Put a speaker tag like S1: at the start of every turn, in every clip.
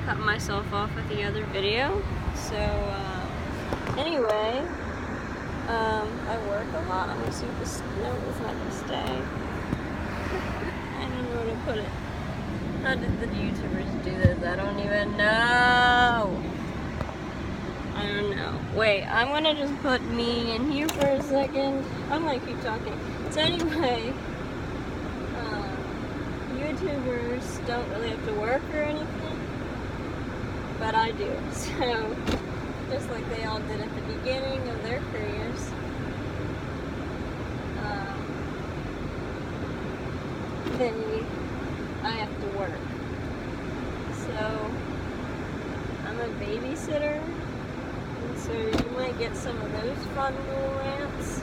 S1: cut myself off with the other video. So, anyway, I work a lot. I'm gonna see if this note is not gonna stay. I don't know where to put it. How did the YouTubers do this? I don't even know. I don't know. Wait, I'm gonna just put me in here for a second. I'm gonna keep talking. So anyway, YouTubers don't really have to work or anything, but I do. So, just like they all did at the beginning of their careers, I have to work. So, I'm a babysitter, and so you might get some of those fun little rants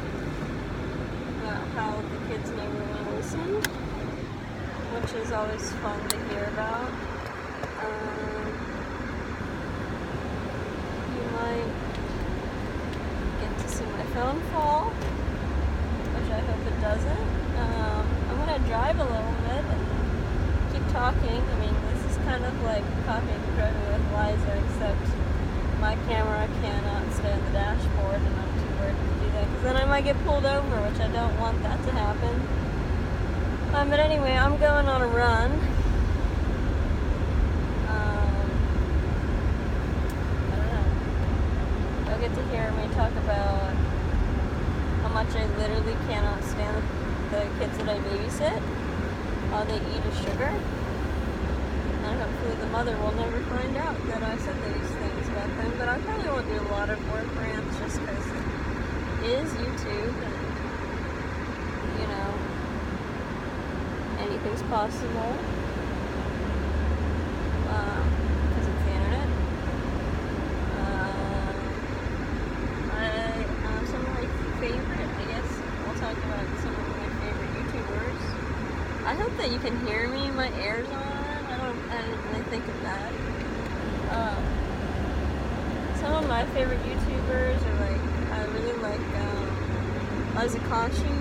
S1: about how the kids never want to listen, which is always fun to hear about. You might get to see my phone fall, which I hope it doesn't. I'm going to drive a little bit and keep talking. I mean, this is kind of like copy and copy with Liza, except my camera cannot stay on the dashboard, and I'm too worried to do that, because then I might get pulled over, which I don't want that to happen. But anyway, I'm going on a run. I don't know. You'll get to hear me talk about how much I literally cannot stand the kids that I babysit, how they eat a sugar. And hopefully the mother will never find out that I said these things about them. But I probably won't do a lot of work rants just because it is YouTube, and you know, anything's possible because it's the internet. Some of my favorite, I guess I'll talk about some of my favorite YouTubers. I hope that you can hear me. My air's on. I didn't really think of that. Some of my favorite YouTubers are like, I really like Liza Koshy.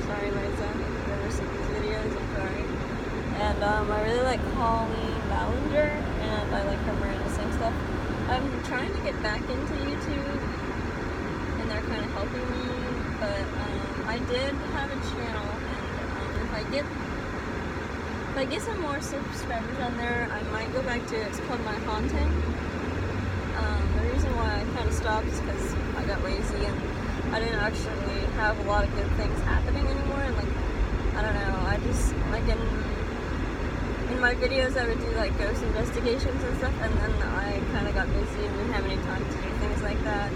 S1: Sorry Liza, if you've ever seen these videos, I'm sorry. And I really like Colleen Ballinger, and I like her Miranda Sings stuff. I'm trying to get back into YouTube, and they're kind of helping me, but I did have a channel, and if I get some more subscribers on there, I might go back to it. It's called My Haunting. The reason why I kind of stopped is because I got lazy and I didn't actually have a lot of good things happening anymore. And like, I don't know, I just, like in my videos I would do like ghost investigations and stuff, and then I kind of got busy and didn't have any time to do things like that.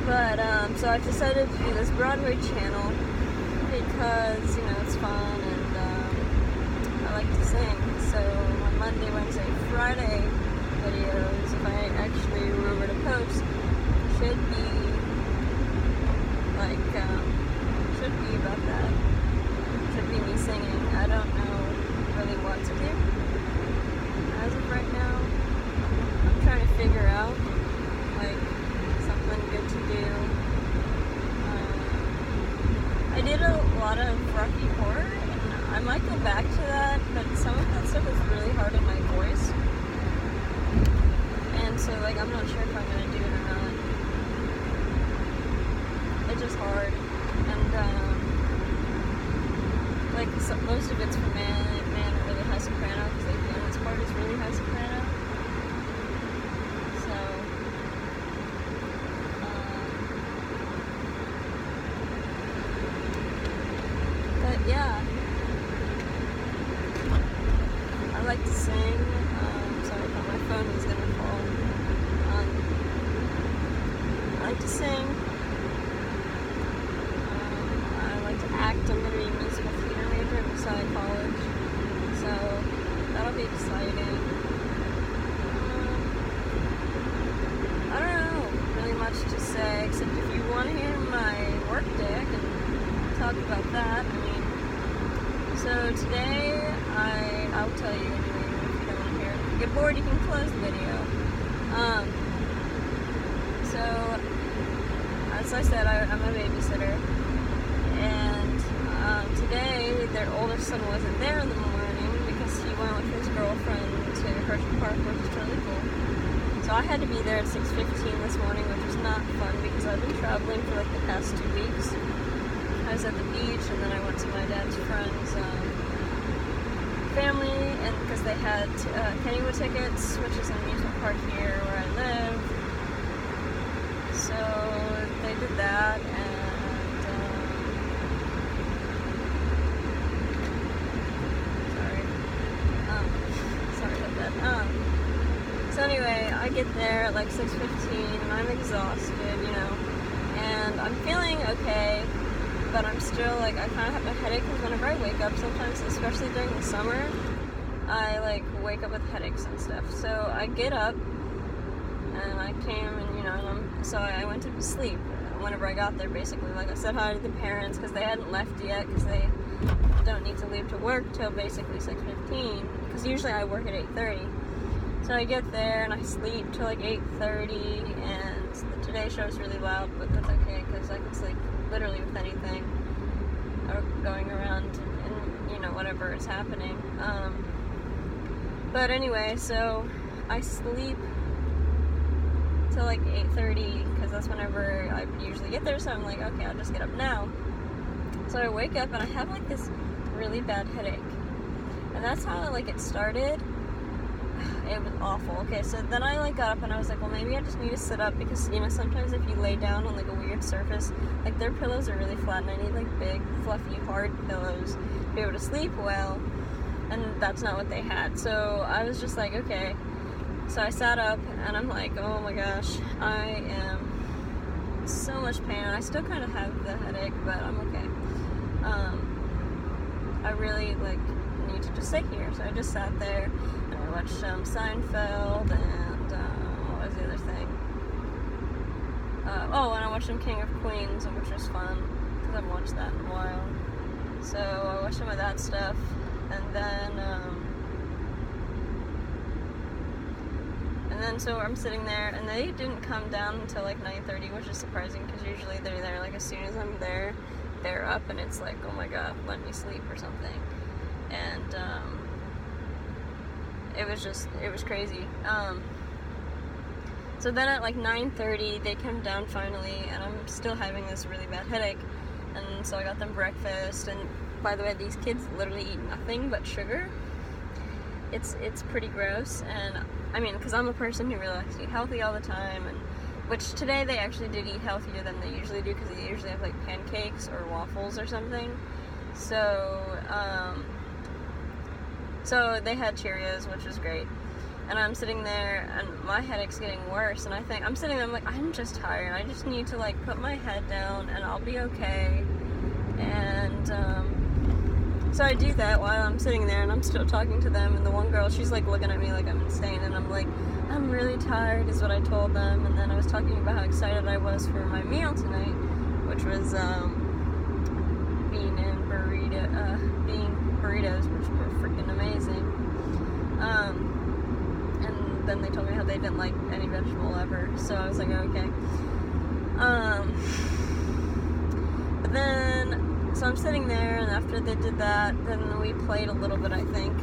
S1: But, so I decided to do this Broadway channel because, you know, it's fun, and I like to sing. So on Monday, Wednesday, Friday videos, if I actually remember to post, should be like, should be about that. Should be me singing. I don't know really what to do as of right now. I'm trying to figure out like something good to do. I did a lot of Rocky Horror, and I might go back to that, but some of that stuff is really hard on my voice. And so, like, I'm not sure if I'm going to do it or not. It's just hard. And, like, so most of it's for man or really high soprano, because, like, the Emmons part is really high soprano. So, but yeah, I like to sing. Sorry if my phone is gonna fall. I like to sing. I like to act. I'm gonna be a musical theater major beside college, so that'll be exciting. I don't know really much to say, except if you want to hear my work day, I can talk about that. I mean, so today I'll tell you anyway if you don't want to hear it. If you get bored, you can close the video. So as I said, I'm a babysitter, and today their oldest son wasn't there in the morning because Hershey Park, which is really cool. So I had to be there at 6:15 this morning, which was not fun because I've been traveling for like the past 2 weeks. I was at the beach, and then I went to my dad's friend's family, and because they had Kennywood tickets, which is an amusement park here where I live. So they did that, and sorry about that. So anyway, I get there at like 6:15, and I'm exhausted, you know, and I'm feeling okay, but I'm still like, I kind of have a headache because whenever I wake up sometimes, especially during the summer, I like wake up with headaches and stuff. So I get up, and I came, and you know, so I went to sleep whenever I got there, basically. Like, I said hi to the parents because they hadn't left yet, because they don't need to leave to work till basically 6:15, because usually I work at 8:30. So I get there and I sleep till like 8:30, and the Today Show is really loud, but that's okay because I can sleep literally with anything going around and, you know, whatever is happening. But anyway, so I sleep till like 8:30 because that's whenever I usually get there, so I'm like, okay, I'll just get up now. So I wake up and I have like this really bad headache, and that's how like it started. It was awful. Okay, so then I like got up and I was like, well, maybe I just need to sit up, because, you know, sometimes if you lay down on like a weird surface, like their pillows are really flat, and I need like big, fluffy, hard pillows to be able to sleep well, and that's not what they had. So I was just like, okay. So I sat up and I'm like, oh my gosh, I am so much pain. I still kind of have the headache, but I'm okay. I really like need to just sit here. So I just sat there. I watched Seinfeld, and what was the other thing? And I watched some King of Queens, which was fun, because I haven't watched that in a while. So I watched some of that stuff, and then so I'm sitting there, and they didn't come down until like 9:30, which is surprising, because usually they're there like as soon as I'm there, they're up, and it's like, oh my god, let me sleep or something. And it was crazy. So then at like 9:30, they come down finally, and I'm still having this really bad headache. And so I got them breakfast, and by the way, these kids literally eat nothing but sugar. It's pretty gross, and I mean, because I'm a person who really likes to eat healthy all the time, and which today they actually did eat healthier than they usually do, because they usually have like pancakes or waffles or something. So they had Cheerios, which was great. And I'm sitting there, and my headache's getting worse, and I'm sitting there, I'm like, I'm just tired. I just need to like put my head down, and I'll be okay. And so I do that while I'm sitting there, and I'm still talking to them, and the one girl, she's like looking at me like I'm insane, and I'm like, I'm really tired, is what I told them. And then I was talking about how excited I was for my meal tonight, which was bean burritos, which were freaking amazing. And then they told me how they didn't like any vegetable ever, so I was like, okay. But then, so I'm sitting there, and after they did that, then we played a little bit, I think,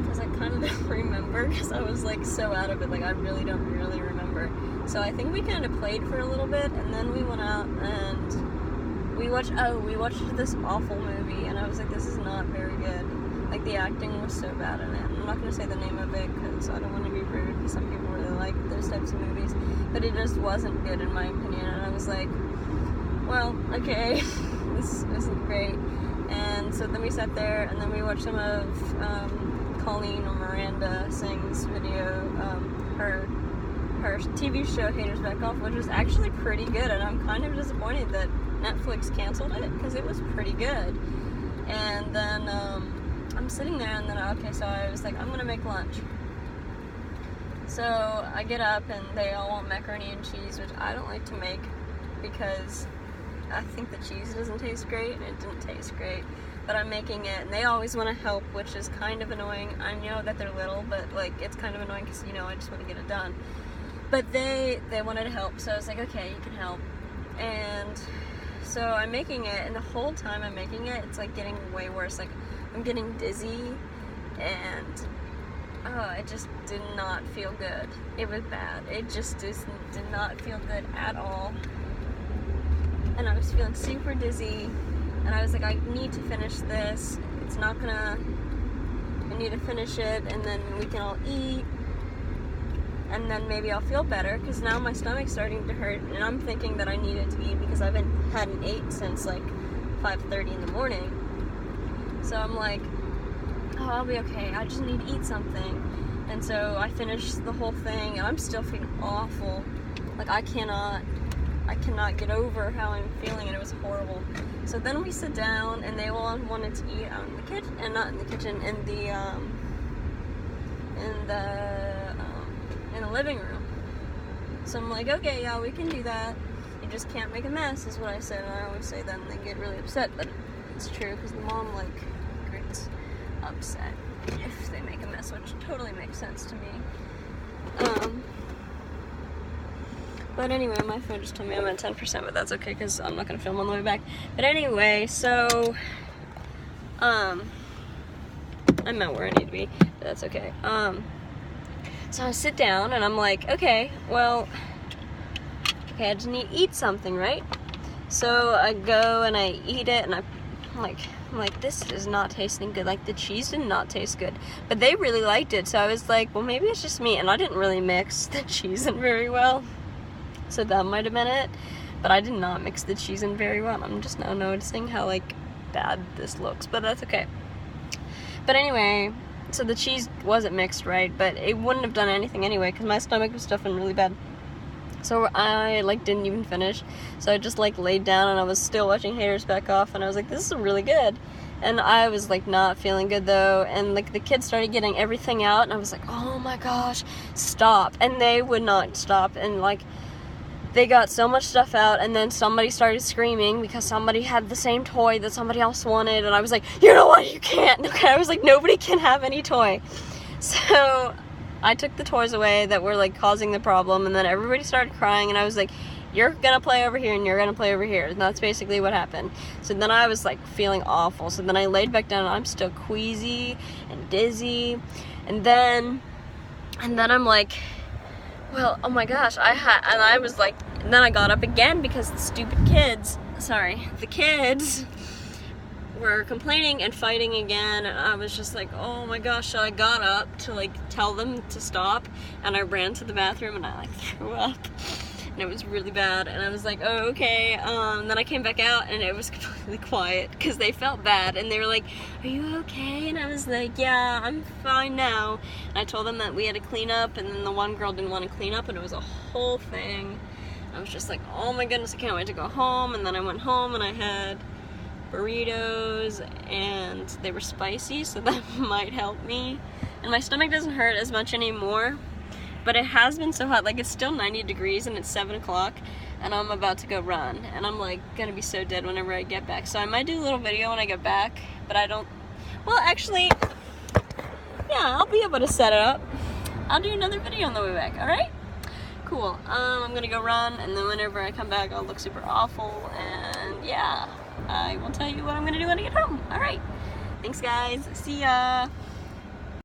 S1: because I kind of don't remember, because I was like so out of it, like I really don't really remember. So I think we kind of played for a little bit, and then we went out and we watched this awful movie, and I was like, this is not very good. Like, the acting was so bad in it. I'm not going to say the name of it because I don't want to be rude, because some people really like those types of movies, but it just wasn't good in my opinion, and I was like, well, okay, this isn't great. And so then we sat there, and then we watched some of Colleen or Miranda Sings video, her TV show Haters Back Off, which was actually pretty good, and I'm kind of disappointed that Netflix canceled it, because it was pretty good. And then I'm sitting there, and then so I was like, I'm gonna make lunch. So I get up, and they all want macaroni and cheese, which I don't like to make because I think the cheese doesn't taste great, and it didn't taste great. But I'm making it, and they always want to help, which is kind of annoying. I know that they're little, but like it's kind of annoying because, you know, I just want to get it done. But they wanted to help, so I was like, okay, you can help. And so I'm making it, and the whole time I'm making it, it's like getting way worse. Like, I'm getting dizzy, and oh, it just did not feel good. It was bad. It just did not feel good at all. And I was feeling super dizzy, and I was like, I need to finish this. It's not gonna, I need to finish it, and then we can all eat, and then maybe I'll feel better, because now my stomach's starting to hurt, and I'm thinking that I needed to eat because I hadn't ate since like 5:30 in the morning. So I'm like, oh, I'll be okay. I just need to eat something. And so I finished the whole thing, and I'm still feeling awful. Like, I cannot get over how I'm feeling, and it was horrible. So then we sit down, and they all wanted to eat out in the kitchen, and not in the kitchen, in the living room. So I'm like, okay, yeah, we can do that. You just can't make a mess, is what I said. And I always say that, and they get really upset, but it's true, because the mom, like, gets upset if they make a mess, which totally makes sense to me. But anyway, my phone just told me I'm at 10%, but that's okay, because I'm not going to film on the way back. But anyway, so, I'm not where I need to be, but that's okay. So I sit down, and I'm like, okay, well, okay, I just need to eat something, right? So I go, and I eat it, and I'm like, this is not tasting good. Like, the cheese did not taste good. But they really liked it, so I was like, well, maybe it's just me. And I didn't really mix the cheese in very well. So that might have been it, but I did not mix the cheese in very well. I'm just now noticing how, like, bad this looks, but that's okay. But anyway, so the cheese wasn't mixed right, but it wouldn't have done anything anyway, because my stomach was stuffing really bad. So I, like, didn't even finish. So I just, like, laid down, and I was still watching Haters Back Off, and I was like, this is really good. And I was, like, not feeling good, though, and, like, the kids started getting everything out, and I was like, oh my gosh, stop. And they would not stop, and, like, they got so much stuff out, and then somebody started screaming because somebody had the same toy that somebody else wanted, and I was like, you know what, you can't. Okay, I was like, nobody can have any toy. So I took the toys away that were, like, causing the problem, and then everybody started crying, and I was like, you're gonna play over here, and you're gonna play over here. And that's basically what happened. So then I was, like, feeling awful. So then I laid back down, and I'm still queasy and dizzy, and then I'm like, well, oh my gosh, and I was like, and then I got up again because the kids were complaining and fighting again, and I was just like, oh my gosh. So I got up to, like, tell them to stop, and I ran to the bathroom, and I, like, threw up, and it was really bad, and I was like, oh, okay. Then I came back out, and it was completely quiet, because they felt bad, and they were like, are you okay? And I was like, yeah, I'm fine now. And I told them that we had to clean up, and then the one girl didn't want to clean up, and it was a whole thing. I was just like, oh my goodness, I can't wait to go home. And then I went home, and I had burritos, and they were spicy, so that might help me. And my stomach doesn't hurt as much anymore, but it has been so hot. Like, it's still 90 degrees, and it's 7 o'clock, and I'm about to go run, and I'm, like, gonna be so dead whenever I get back. So I might do a little video when I get back, but I don't, well, actually, yeah, I'll be able to set it up. I'll do another video on the way back, alright? Cool. I'm gonna go run, and then whenever I come back, I'll look super awful, and yeah, I will tell you what I'm gonna do when I get home. Alright. Thanks, guys. See ya.